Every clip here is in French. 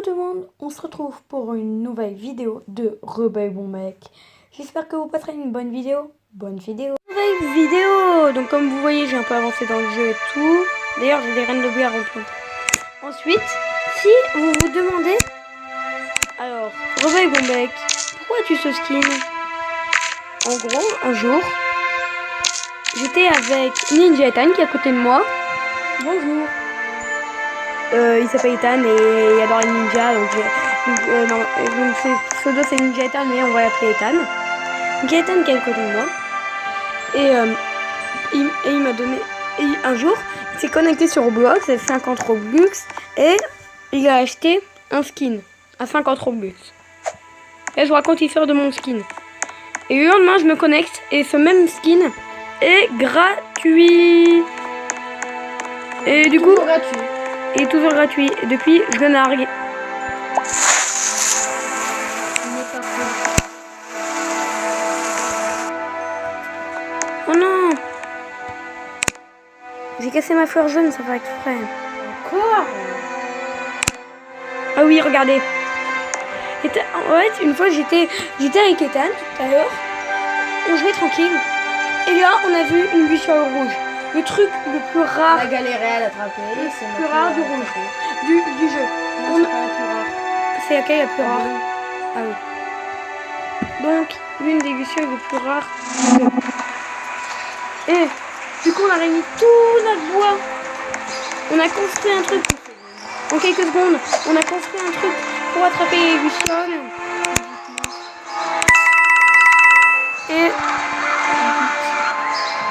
tout le monde, on se retrouve pour une nouvelle vidéo de Rebelle Bon Mec. J'espère que vous passerez une bonne vidéo. Bonne vidéo. Nouvelle vidéo. Donc comme vous voyez, j'ai un peu avancé dans le jeu et tout. D'ailleurs, j'ai des reines de blé à remplir. Ensuite, si vous vous demandez, alors, Rebelle Bon Mec, pourquoi tu ce skin? En gros, un jour, j'étais avec Ninja Ethan qui est à côté de moi. Bonjour. Il s'appelle Ethan et il adore les ninjas, donc son pseudo c'est Ninja Ethan, mais on va l'appeler Ethan. Ninja Ethan qui est à côté de moi. Et il m'a donné. Et un jour, il s'est connecté sur Roblox, c'est 50 Robux, et il a acheté un skin à 50 Robux. Et je vous raconte l'histoire de mon skin. Et le lendemain, je me connecte et ce même skin est gratuit. Et du coup. Gratuit. Il est toujours gratuit. Et depuis, je le nargue. Oh non! J'ai cassé ma fleur jaune, ça va exprès. Encore? Ah oui, regardez. En fait, une fois, j'étais avec Ethan tout à l'heure. On jouait tranquille. Et là, on a vu une bûcherie rouge. Le truc le plus rare. On a galéré à l'attraper. C'est le plus rare du rouge. Du jeu. Non, c'est pas la plus rare. C'est laquelle la plus rare? Ah oui. Donc, l'une des lucioles les plus rares. Et du coup, on a réuni tout notre bois. On a construit un truc. En quelques secondes, on a construit un truc pour attraper les lucioles. Et...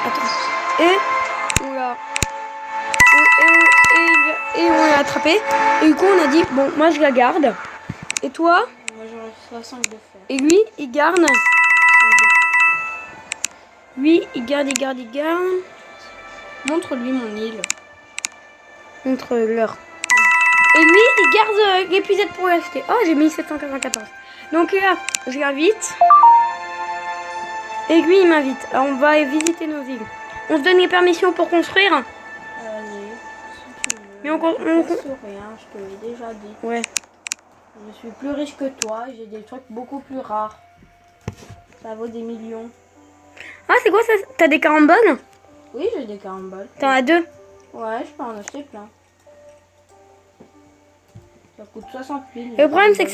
Attends. Et on l'a attrapé. Et du coup, on a dit, bon, moi je la garde. Et toi? Moi j'aurais 5 de fer. Et lui, il garde. Lui, il garde. Montre-lui mon île. Montre-leur. Et lui, il garde l'épuisette pour l'acheter. Oh, j'ai mis 794. Donc là, je l'invite. Et lui, il m'invite. Alors, on va visiter nos îles. On se donne les permissions pour construire. Allez, si tu veux. Mais on rien, je te l'ai déjà dit. Ouais. Je suis plus riche que toi, j'ai des trucs beaucoup plus rares. Ça vaut des millions. Ah, c'est quoi ça? T'as des caramboles? Oui, j'ai des caramboles. T'en as 2? Ouais, je peux en acheter plein. Ça coûte 60 000. Et le problème, c'est que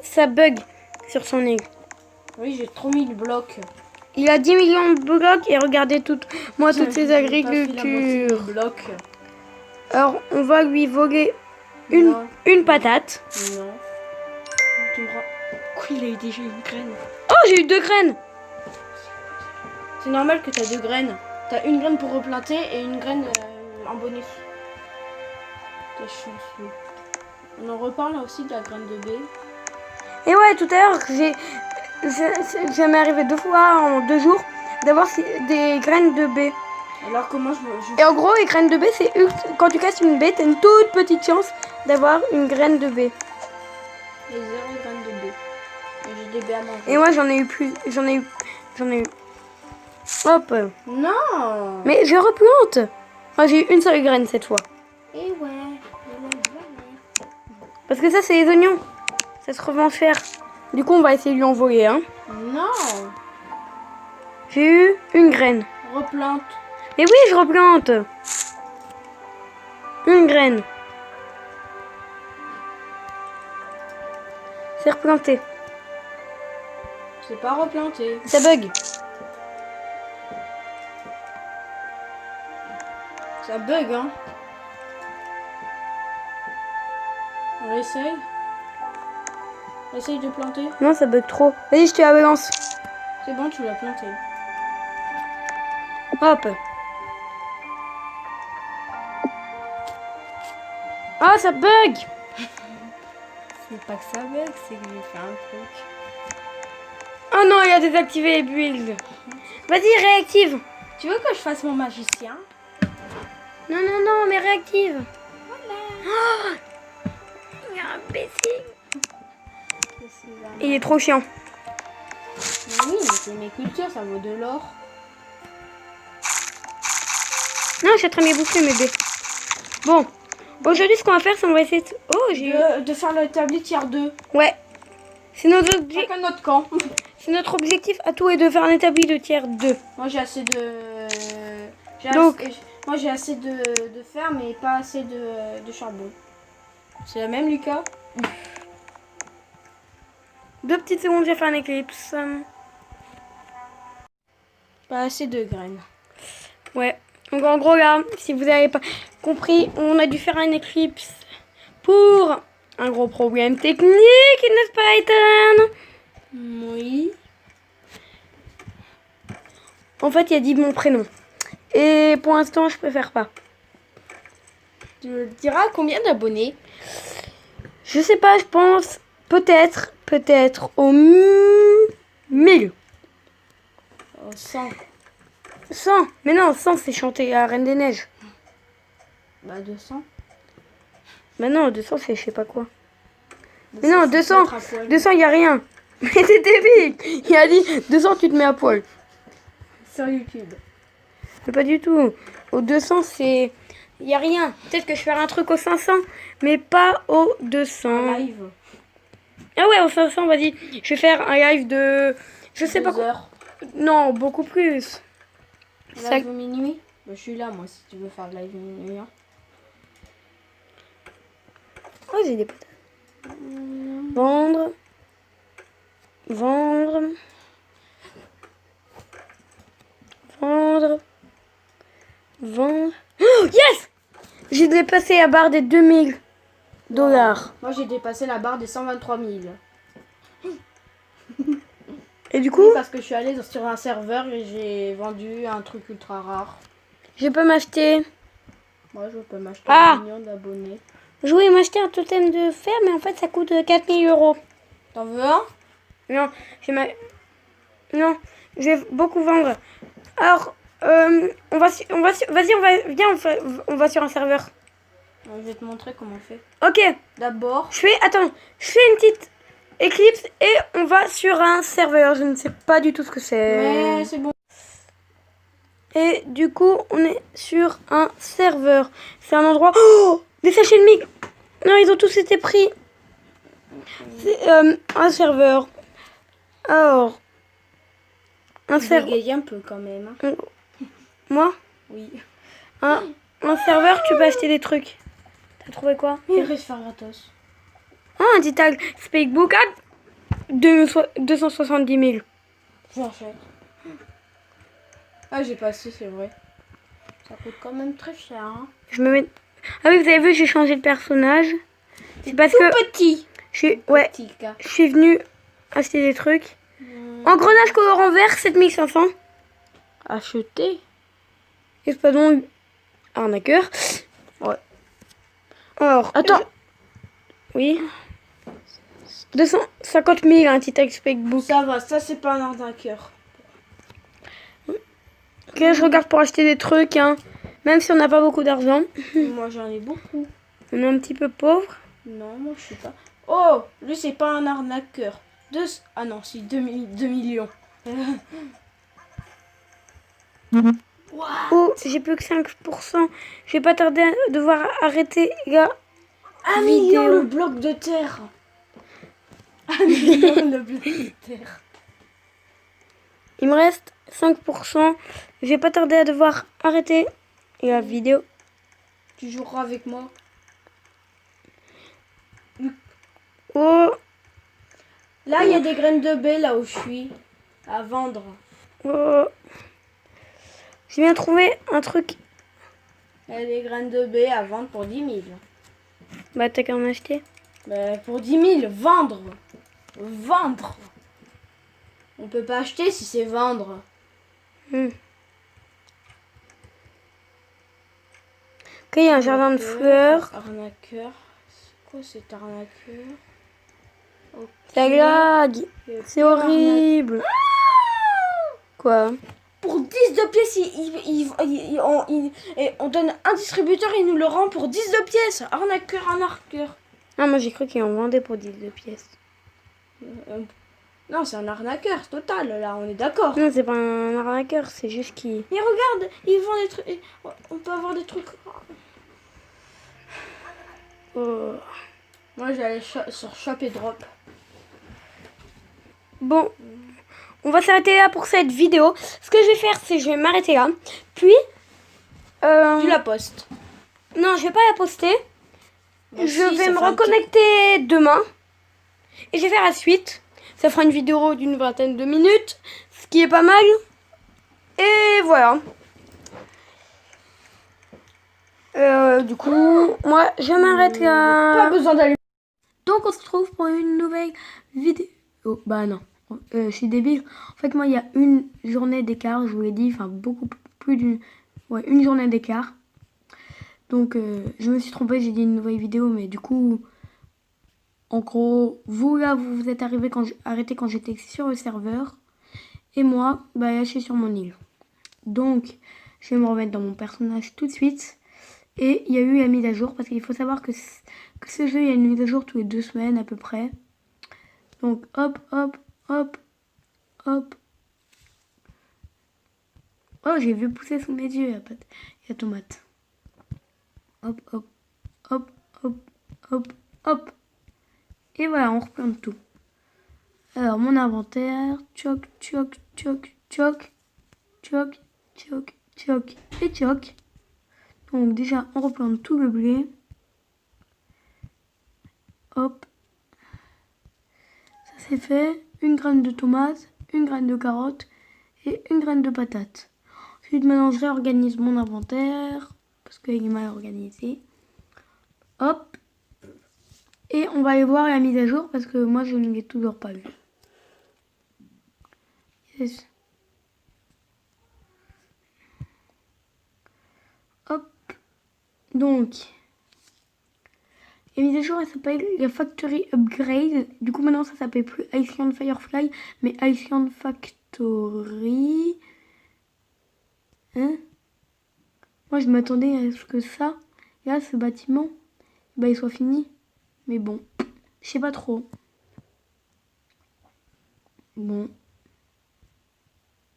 ça bug sur son île. Oui, j'ai trop mis de blocs. Il a 10 millions de blocs et regardez toutes ces agricultures. Alors, on va lui voler une patate. Non. Tu me rends... Quoi, il a eu déjà une graine? Oh, j'ai eu 2 graines. C'est normal que tu as 2 graines. Tu as une graine pour replanter et une graine en bonus. T'es chanceux. On en reparle aussi de la graine de baie. Et ouais, tout à l'heure, ça m'est arrivé 2 fois en 2 jours d'avoir des graines de baie. Alors comment Et en gros, les graines de baie, c'est quand tu casses une baie, t'as une toute petite chance d'avoir une graine de baie. Et 0 graines de baie. Et j'ai des baies à manger. Et moi, j'en ai eu plus. J'en ai eu. Hop. Non. Mais je replante. Enfin, j'ai eu une seule graine cette fois. Et ouais. Parce que ça, c'est les oignons. Ça se revend cher. Du coup, on va essayer de lui en voler, hein. Non. J'ai eu une graine. Replante. Mais oui, je replante. Une graine. C'est replanté. C'est pas replanté. Ça bug. Ça bug, hein. On essaye. Essaye de planter. Non, ça bug trop. Vas-y, je te la balance. C'est bon, tu l'as planté. Hop. Ah, ça bug. C'est pas que ça bug, c'est que j'ai fait un truc. Oh non, il a désactivé les builds. Vas-y, réactive. Tu veux que je fasse mon magicien? Non, mais réactive. Voilà. Oh, il y a un imbécile. Il est trop chiant. Mais oui, mais c'est mes cultures, ça vaut de l'or. Non, je suis en train de les bouffer, mes bébés. Bon, Aujourd'hui, ce qu'on va faire, c'est on va essayer de... Oh, j'ai... De faire l'établi tiers 2. Ouais. C'est notre, obje- Chacun notre camp. c'est notre objectif à tout est de faire un établi de tiers 2. Moi j'ai assez de... Donc- Moi j'ai assez de fer mais pas assez de charbon. C'est la même Lucas? 2 petites secondes, j'ai fait un éclipse. Pas assez de graines. Ouais. Donc en gros là, si vous n'avez pas compris, on a dû faire un éclipse pour un gros problème technique, n'est-ce pas Ethan? Oui. En fait, il a dit mon prénom. Et pour l'instant, je préfère pas. Tu me diras combien d'abonnés? Je sais pas, je pense peut-être au 1000. 100. 100. Mais non, 100 c'est chanter à Reine des Neiges. Bah 200. Mais non, 200 c'est je sais pas quoi. Mais 200, non, c'est 200, mettre à poil. 200 il y a rien. Mais c'est débile. Il a dit 200 tu te mets à poil. Sur YouTube. Mais pas du tout. Au 200 c'est... Il y a rien. Peut-être que je ferai un truc au 500, mais pas au 200. Live. Ah ouais, au 500, vas-y. Je vais faire un live de... Je sais pas 2 quoi. heures. Non, beaucoup plus. Ça- Live minuit. Bah, je suis là moi si tu veux faire live minuit. Hein. Oh, j'ai des potes. Vendre. Vendre. Vendre. Vendre. Oh, yes! J'ai dépassé la barre des 2000 dollars. Moi j'ai dépassé la barre des 123 000. Et du coup, Oui, parce que je suis allée sur un serveur et j'ai vendu un truc ultra rare. je peux m'acheter... Moi je peux m'acheter Ah! 1 million d'abonnés. Je voulais m'acheter un totem de fer, mais en fait, ça coûte 4000 euros. T'en veux un? Non, non, je vais beaucoup vendre. Alors, vas-y, on va sur un serveur. Je vais te montrer comment on fait. Ok, D'abord, je fais une petite éclipse et on va sur un serveur. Je ne sais pas du tout ce que mais c'est. c'est bon. Et du coup, on est sur un serveur. C'est un endroit... Oh, des sachets de mig. Non, ils ont tous été pris. C'est un serveur. Alors, un Je serveur... bégaye un peu quand même. Hein. Moi, Oui. un serveur, tu peux acheter des trucs. T'as trouvé quoi? Il reste faire gratos. Ah, un petit tag Speakbook à 270 000. J'achète. Ah, j'ai passé, c'est vrai. Ça coûte quand même très cher. Hein. Je me mets... Ah oui, vous avez vu, j'ai changé de personnage. C'est parce que Petit. ouais, Petit gars. je suis venue acheter des trucs. Engrenage colorant vert, 7500. Acheter. Espadon arnaqueur. Ouais. Alors, Attends. oui. 250 000, un petit tag Speakbook. Ça va, ça c'est pas un arnaqueur. Ok, je regarde pour acheter des trucs, hein. Même si on n'a pas beaucoup d'argent. Moi j'en ai beaucoup. On est un petit peu pauvre. Non, moi je suis pas. Oh, lui c'est pas un arnaqueur. Ah non, si 2 millions. Oh, j'ai plus que 5%. Je vais pas tarder à devoir arrêter la 1 vidéo. million le bloc de terre. 1 million le bloc de terre. Il me reste 5%. Je vais pas tarder à devoir arrêter la vidéo. Tu joueras avec moi. Oh, Là, il y a des graines de baie là où je suis. À vendre. oh. J'ai bien trouvé un truc. Il y a des graines de baie à vendre pour 10 000. Bah, t'as qu'à en acheter. Mais pour 10 000, vendre. Vendre. On peut pas acheter si c'est vendre. Ok, il y a un jardin de fleurs. Arnaqueur. C'est quoi cet arnaqueur? Ok. Ça glague. Il y a C'est plus horrible. Quoi? Pour 10 de pièces, on donne un distributeur, il nous le rend pour 10 de pièces. Arnaqueur, arnaqueur. Ah, moi j'ai cru qu'il en vendait pour 10 de pièces. Non, c'est un arnaqueur total, là, on est d'accord. Non, c'est pas un arnaqueur, c'est juste qu'il... Mais regarde, ils vendent des trucs. On peut avoir des trucs. Moi, j'allais sur Shop et Drop. Bon, on va s'arrêter là pour cette vidéo. Ce que je vais faire, c'est que je vais m'arrêter là. Puis, Tu la postes. non, je vais pas la poster. Bah, Je vais me reconnecter demain. Et je vais faire la suite. Ça fera une vidéo d'une vingtaine de minutes. Ce qui est pas mal. Et voilà. Du coup, moi, je m'arrête là. Pas besoin d'aller. Donc, on se retrouve pour une nouvelle vidéo. Oh, bah non. Je suis débile. En fait, moi, il y a une journée d'écart, je vous l'ai dit. Enfin, beaucoup plus d'une... Ouais, une journée d'écart. Donc, je me suis trompée, j'ai dit une nouvelle vidéo. Mais du coup, en gros, vous, là, vous êtes arrêté quand j'étais sur le serveur. Et moi, bah, là, je suis sur mon île. Donc, je vais me remettre dans mon personnage tout de suite. Et il y a eu la mise à jour, parce qu'il faut savoir que ce jeu, il y a une mise à jour tous les 2 semaines à peu près. Donc hop, hop, hop, hop. Oh, j'ai vu pousser sous mes yeux la tomate. Hop, hop, hop, hop, hop, hop. Et voilà, on replante tout. Alors, mon inventaire, tchoc, tchoc, tchoc, tchoc, tchoc, tchoc, tchoc et tchoc. Donc déjà, on replante tout le blé. Hop. Ça c'est fait. Une graine de tomate, une graine de carotte et une graine de patate. Ensuite, maintenant, je réorganise mon inventaire parce qu'il est mal organisé. Hop. Et on va aller voir la mise à jour parce que moi, je ne l'ai toujours pas vue. Yes. Hop. Donc, la mise à jour, elle s'appelle la Factory Upgrade. Du coup, maintenant, ça s'appelle plus Island Firefly, mais Island Factory. Hein? Moi, je m'attendais à ce que ça, là, ce bâtiment, bah, il soit fini. Mais bon, je sais pas trop. Bon.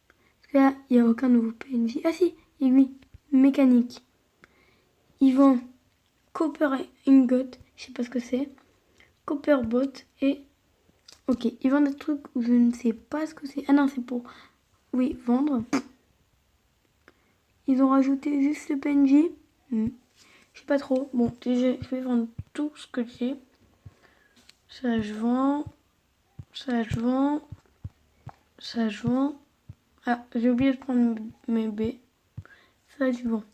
Parce que là, il n'y a aucun nouveau PNJ. Ah si, et lui, mécanique. Il vend Copper Ingot, je sais pas ce que c'est. Copper Bot et... Ok, ils vendent des trucs où je ne sais pas ce que c'est. Ah non, c'est pour... Oui, vendre. Ils ont rajouté juste le PNJ. Je sais pas trop. Bon, déjà, je vais vendre tout ce que j'ai. Ça, je vends. Ça, je vends. Ça, je vends. Ah, j'ai oublié de prendre mes baies. Ça, je vends.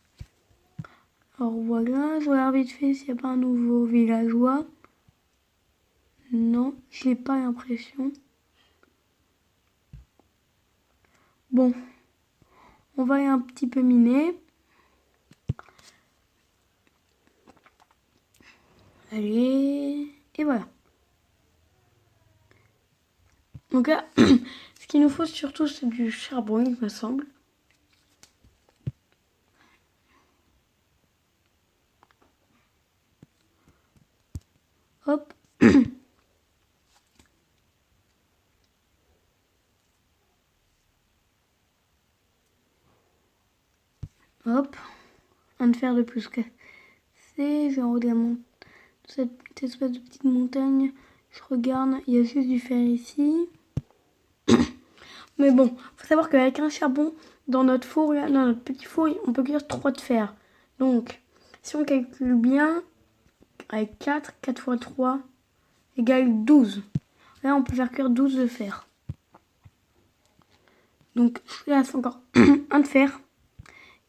Alors voilà, je regarde vite fait s'il n'y a pas un nouveau villageois. Non, j'ai pas l'impression. Bon, on va aller un petit peu miner. Allez, et voilà. Donc là, ce qu'il nous faut surtout, c'est du charbon, il me semble. Hop. Hop. Un de fer de plus que c'est. Je regarde cette espèce de petite montagne. Je regarde, il y a juste du fer ici. Mais bon, faut savoir qu'avec un charbon, dans notre four, là, dans notre petit four, on peut cuire 3 de fer. Donc, si on calcule bien, avec 4 fois 3 égale 12. Là, on peut faire cuire 12 de fer. Donc, là, c'est encore un de fer.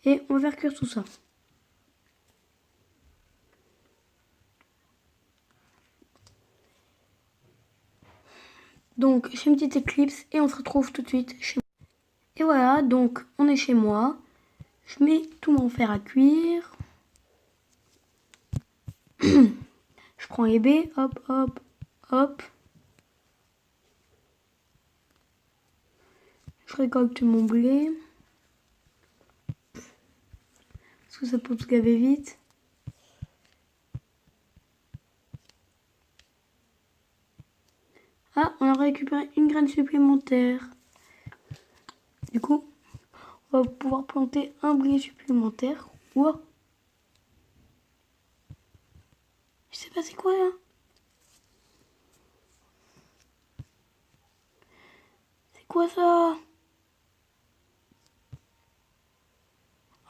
Et on va faire cuire tout ça. Donc, j'ai une petite éclipse et on se retrouve tout de suite chez moi. Et voilà, donc on est chez moi. Je mets tout mon fer à cuire. Je prends les baies, hop, hop, hop. Je récolte mon blé. Parce que ça peut se gaver vite. Ah, on a récupéré une graine supplémentaire. Du coup, on va pouvoir planter un blé supplémentaire. Wow. Je sais pas Ah, c'est quoi là? C'est quoi ça?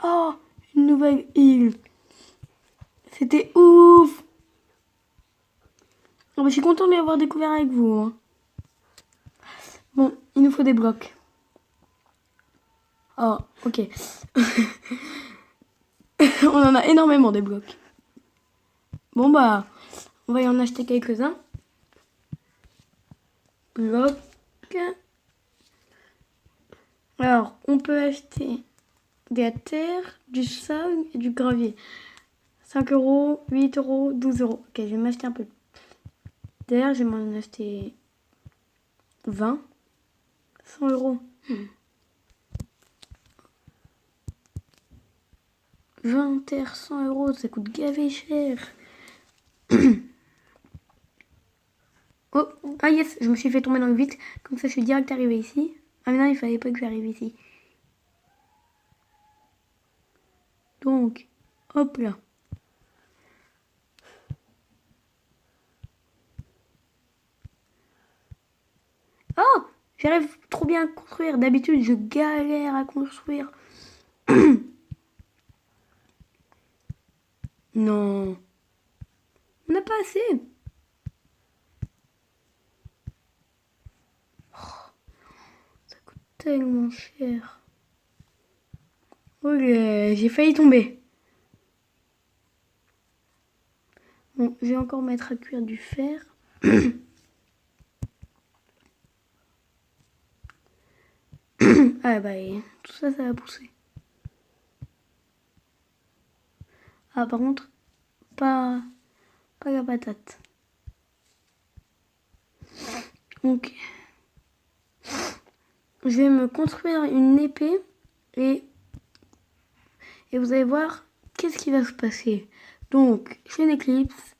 Oh, une nouvelle île. C'était ouf. Oh, bah, je suis content de l'avoir découvert avec vous. Hein. Bon, il nous faut des blocs. Oh, ok. On en a énormément des blocs. Bon bah, on va y en acheter quelques-uns. Blocs. Alors, on peut acheter de la terre, du sable et du gravier. 5 euros, 8 euros, 12 euros. Ok, je vais m'acheter un peu de terre. Je vais m'en acheter 20. 100 euros. 20 terres, 100 euros, ça coûte gavé cher. Oh, ah yes, je me suis fait tomber dans le vide. Comme ça, je suis direct arrivé ici. Ah mais non, il fallait pas que j'arrive ici. Donc, hop là. Oh, j'arrive trop bien à construire. D'habitude, je galère à construire. Non. On n'a pas assez. Oh, ça coûte tellement cher. Ok, j'ai failli tomber. Bon, je vais encore mettre à cuire du fer. Ah bah, tout ça, ça va pousser. Ah, par contre, pas la patate. Donc, je vais me construire une épée et vous allez voir qu'est-ce qui va se passer. Donc, je fais une éclipse,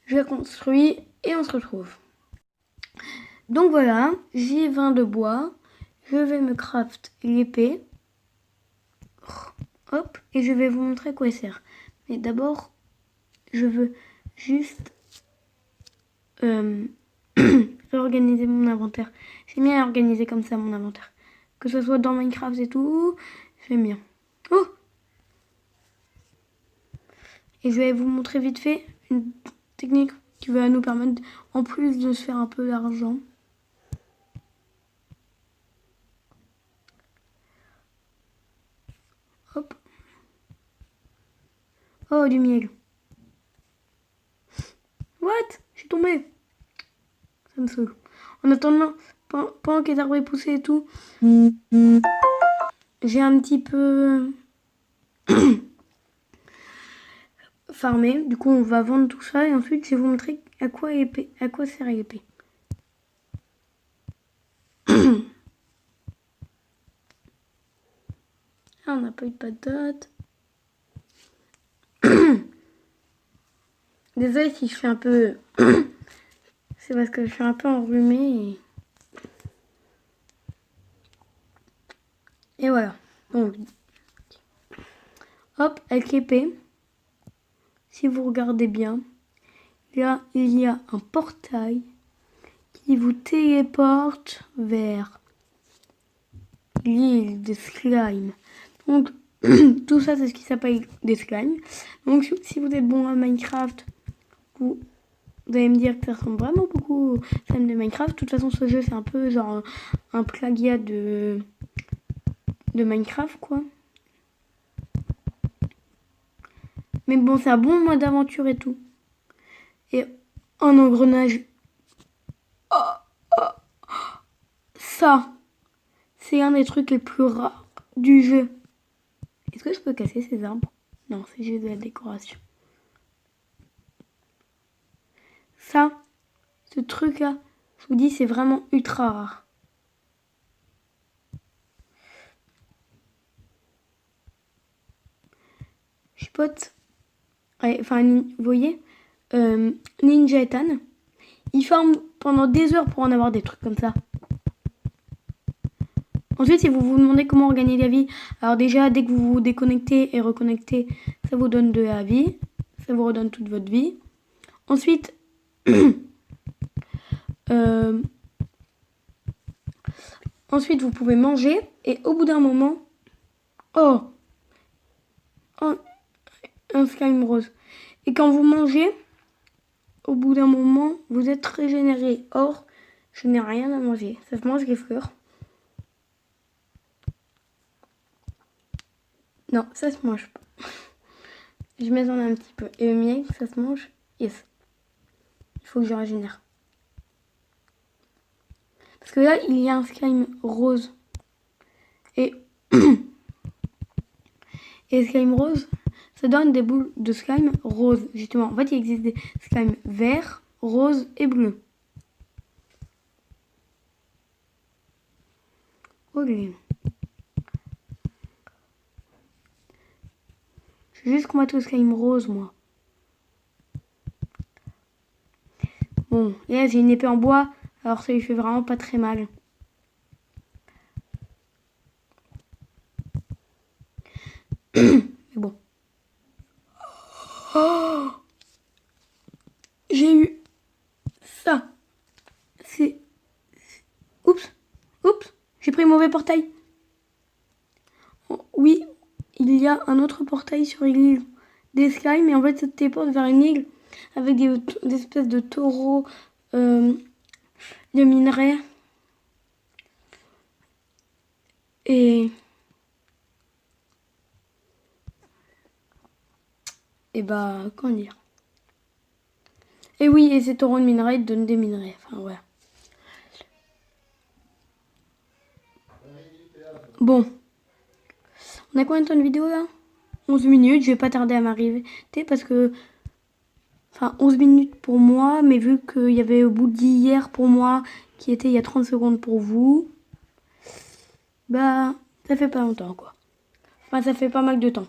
je la construis et on se retrouve. Donc voilà, j'ai 20 de bois, je vais me craft l'épée. Hop, et je vais vous montrer à quoi elle sert. Mais d'abord, je veux juste réorganiser mon inventaire. J'aime bien organiser comme ça mon inventaire. Que ce soit dans Minecraft et tout, j'aime bien. Oh! Et je vais vous montrer vite fait une technique qui va nous permettre, en plus de se faire un peu d'argent. Hop. Oh, du miel. What? Je suis tombée. Ça me saoule. En attendant, pendant que les arbres poussés et tout, j'ai un petit peu farmé. Du coup, on va vendre tout ça et ensuite, je vais vous montrer à quoi sert l'épée. Ah, on n'a pas eu de patates. Désolée si je fais un peu... C'est parce que je suis un peu enrhumée. Et voilà. Donc, hop, avec l'épée, si vous regardez bien, là, il y a un portail qui vous téléporte vers l'île des slimes. Donc, tout ça, c'est ce qui s'appelle des slimes. Donc, si vous êtes bon à Minecraft, vous allez me dire que ça ressemble vraiment beaucoup au slime de Minecraft. De toute façon, ce jeu, c'est un peu genre un plagiat de Minecraft, quoi. Mais bon, c'est un bon mode d'aventure et tout. Et un engrenage. Ça, c'est un des trucs les plus rares du jeu. Est-ce que je peux casser ces arbres? Non, c'est juste de la décoration. Ça, ce truc-là, je vous dis, c'est vraiment ultra rare. Je suis pote. Enfin, vous voyez, Ninja Ethan, il farme pendant des heures pour en avoir des trucs comme ça. Ensuite, si vous vous demandez comment gagner de la vie, alors déjà, dès que vous vous déconnectez et reconnectez, ça vous donne de la vie. Ça vous redonne toute votre vie. Ensuite, ensuite, vous pouvez manger et au bout d'un moment... Oh, un slime rose. Et quand vous mangez, au bout d'un moment, vous êtes régénéré. Or, je n'ai rien à manger. Ça se mange les fleurs. Non, ça se mange pas. Je mets en un petit peu. Et le miel, ça se mange. Yes. Il faut que je régénère. Parce que là, il y a un slime rose. Et... et slime rose, ça donne des boules de slime rose. Justement, en fait, il existe des slimes verts, roses et bleus. Ok. Je vais juste combattre le slime rose, moi. Bon, là, j'ai une épée en bois, alors ça lui fait vraiment pas très mal. Mais bon. Oh, j'ai eu ça. C'est... Oups. Oups. J'ai pris le mauvais portail. Oh, oui, il y a un autre portail sur l'île des slimes. Mais en fait, ça te téléporte vers une île avec des espèces de taureaux de minerais. Et bah, comment dire. Et oui, et ces taureaux de minerais donnent des minerais. Enfin, ouais. Bon. On a combien de temps de vidéo là? 11 minutes. Je vais pas tarder à m'arriver. Parce que... Enfin, 11 minutes pour moi. Mais vu qu'il y avait au bout d'hier pour moi, qui était il y a 30 secondes pour vous. Bah, ça fait pas longtemps quoi. Enfin, ça fait pas mal de temps.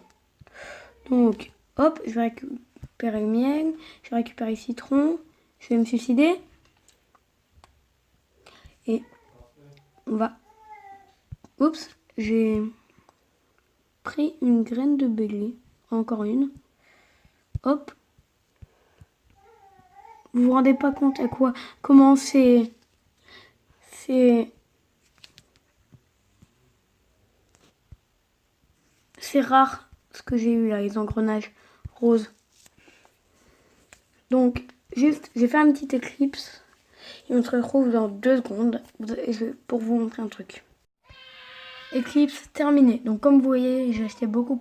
Donc, hop, je vais récupérer le miel. Je vais récupérer le citron. Je vais me suicider. Et on va... Oups, j'ai pris une graine de bélier. Encore une. Hop. Vous vous rendez pas compte à quoi... Comment c'est... C'est rare ce que j'ai eu là, les engrenages roses. Donc, juste, j'ai fait un petit éclipse. Et on se retrouve dans 2 secondes pour vous montrer un truc. Éclipse terminé. Donc comme vous voyez, j'ai acheté beaucoup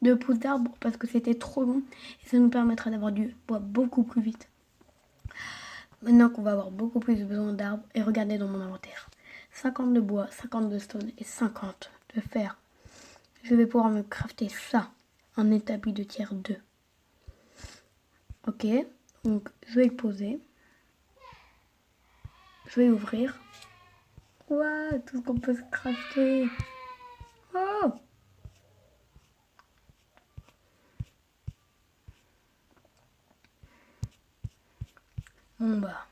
de pousses d'arbres parce que c'était trop long. Et ça nous permettra d'avoir du bois beaucoup plus vite. Maintenant qu'on va avoir beaucoup plus besoin d'arbres. Et regardez dans mon inventaire. 50 de bois, 50 de stone et 50 de fer. Je vais pouvoir me crafter ça. Un établi de tiers 2. Ok. Donc je vais le poser. Je vais ouvrir. Waouh, tout ce qu'on peut se crafter. Oh! Bon bah.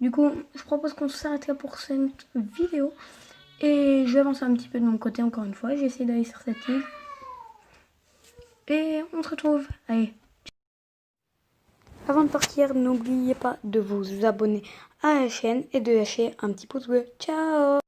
Du coup, je propose qu'on s'arrête là pour cette vidéo. Et je vais avancer un petit peu de mon côté encore une fois. J'ai essayé d'aller sur cette île. Et on se retrouve. Allez. Avant de partir, n'oubliez pas de vous abonner à la chaîne et de lâcher un petit pouce bleu. Ciao!